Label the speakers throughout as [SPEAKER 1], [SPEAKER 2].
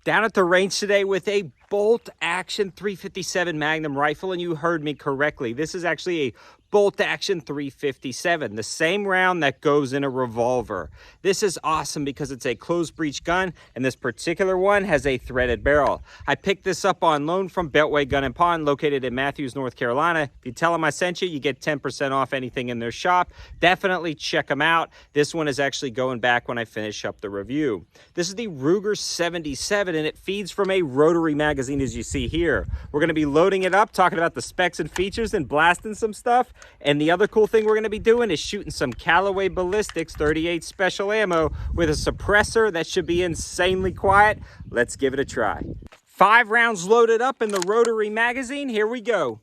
[SPEAKER 1] Down at the range today with a bolt action 357 Magnum rifle, and you heard me correctly. This is actually a bolt action 357, the same round that goes in a revolver. This is awesome because it's a closed breech gun, and this particular one has a threaded barrel. I picked this up on loan from Beltway Gun and Pawn, located in Matthews, North Carolina. If you tell them I sent you, you get 10% off anything in their shop. Definitely check them out. This one is actually going back when I finish up the review. This is the Ruger 77, and it feeds from a rotary magazine, as you see here. We're going to be loading it up, talking about the specs and features, and blasting some stuff. And the other cool thing we're going to be doing is shooting some Callaway Ballistics 38 special ammo with a suppressor that should be insanely quiet. Let's give it a try. 5 rounds loaded up in the rotary magazine. Here we go.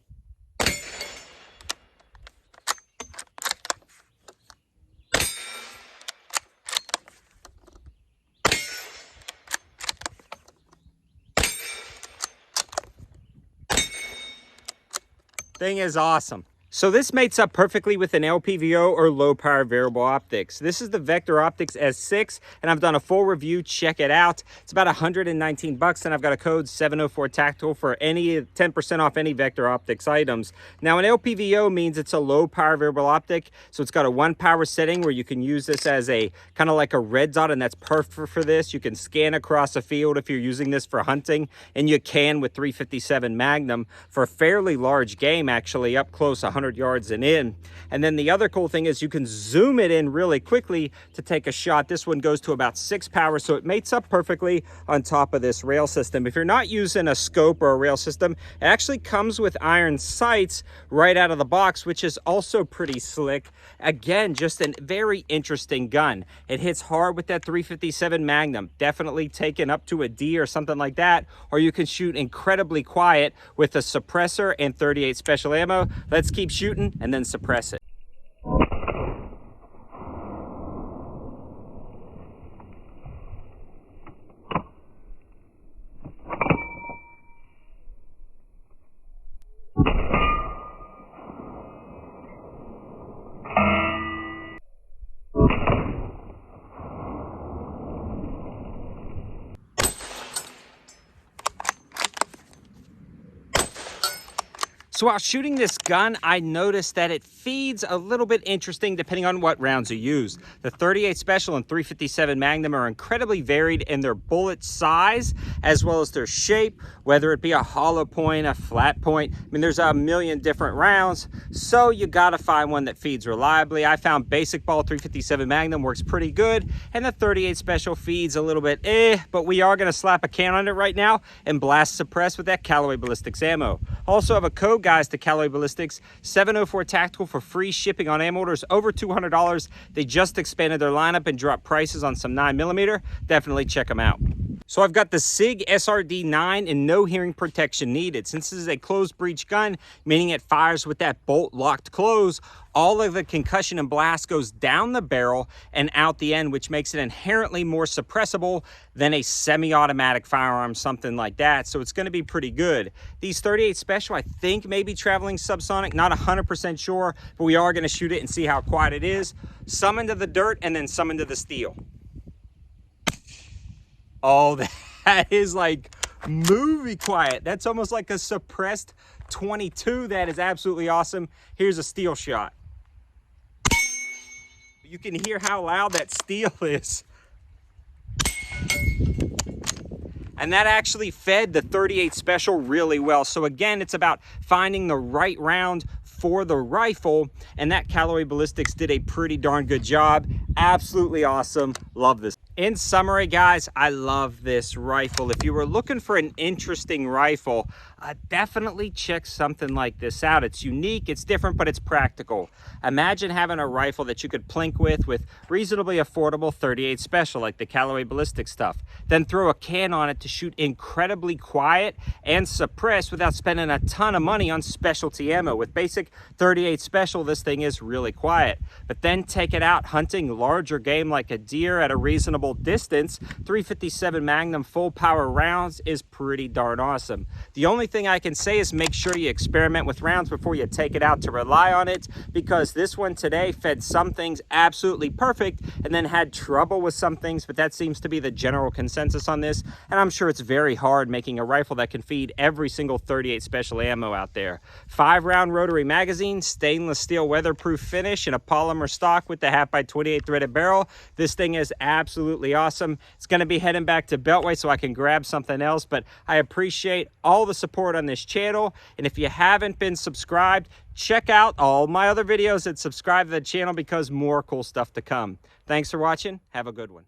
[SPEAKER 1] Thing is awesome. So this mates up perfectly with an LPVO or low power variable optics. This is the Vector Optics S6, and I've done a full review. Check it out. It's about 119 bucks, and I've got a code 704 Tactical for any 10% off any Vector Optics items. Now, an LPVO means it's a low power variable optic, so it's got a 1 power setting where you can use this as a kind of like a red dot, and that's perfect for this. You can scan across a field if you're using this for hunting, and you can with 357 Magnum for a fairly large game, actually up close, 100 yards and in. And then the other cool thing is you can zoom it in really quickly to take a shot. This one goes to about 6 power, so it mates up perfectly on top of this rail system. If you're not using a scope or a rail system, it actually comes with iron sights right out of the box, which is also pretty slick. Again, just a very interesting gun. It hits hard with that 357 Magnum, definitely taken up to a D or something like that, or you can shoot incredibly quiet with a suppressor and 38 special ammo. Let's keep shooting and then suppress it. So while shooting this gun, I noticed that it feeds a little bit interesting depending on what rounds you use. The 38 Special and 357 Magnum are incredibly varied in their bullet size as well as their shape, whether it be a hollow point, a flat point. I mean, there's a million different rounds, so you gotta find one that feeds reliably. I found Basic Ball 357 Magnum works pretty good, and the 38 Special feeds a little bit but we are gonna slap a can on it right now and blast suppress with that Callaway Ballistics ammo. Also have a code, guys, to Callaway Ballistics, 704 Tactical for free shipping on ammo orders over $200. They just expanded their lineup and dropped prices on some 9mm. Definitely check them out. So I've got the SIG SRD9 and no hearing protection needed. Since this is a closed breech gun, meaning it fires with that bolt locked close, all of the concussion and blast goes down the barrel and out the end, which makes it inherently more suppressible than a semi-automatic firearm, something like that. So it's going to be pretty good. These 38 Special, I think, may be traveling subsonic, not 100% sure, but we are going to shoot it and see how quiet it is. Some into the dirt and then some into the steel. Oh, that is like movie quiet. That's almost like a suppressed 22. That is absolutely awesome. Here's a steel shot. You can hear how loud that steel is. And that actually fed the 38 Special really well. So again, it's about finding the right round for the rifle, and that Callaway Ballistics did a pretty darn good job. Absolutely awesome. Love this. In summary, guys, I love this rifle. If you were looking for an interesting rifle, definitely check something like this out. It's unique, it's different, but it's practical. Imagine having a rifle that you could plink with reasonably affordable 38 Special, like the Callaway Ballistics stuff. Then throw a can on it to shoot incredibly quiet and suppress without spending a ton of money on specialty ammo. With basic 38 Special, this thing is really quiet. But then take it out hunting larger game like a deer at a reasonable reasonable distance, 357 Magnum full power rounds is pretty darn awesome. The only thing I can say is make sure you experiment with rounds before you take it out to rely on it, because this one today fed some things absolutely perfect and then had trouble with some things, but that seems to be the general consensus on this. And I'm sure it's very hard making a rifle that can feed every single 38 special ammo out there. 5-round rotary magazine, stainless steel weatherproof finish, and a polymer stock with the 1/2x28 threaded barrel. This thing is absolutely awesome. It's going to be heading back to Beltway so I can grab something else, but I appreciate all the support on this channel. And if you haven't been subscribed, check out all my other videos and subscribe to the channel because more cool stuff to come. Thanks for watching. Have a good one.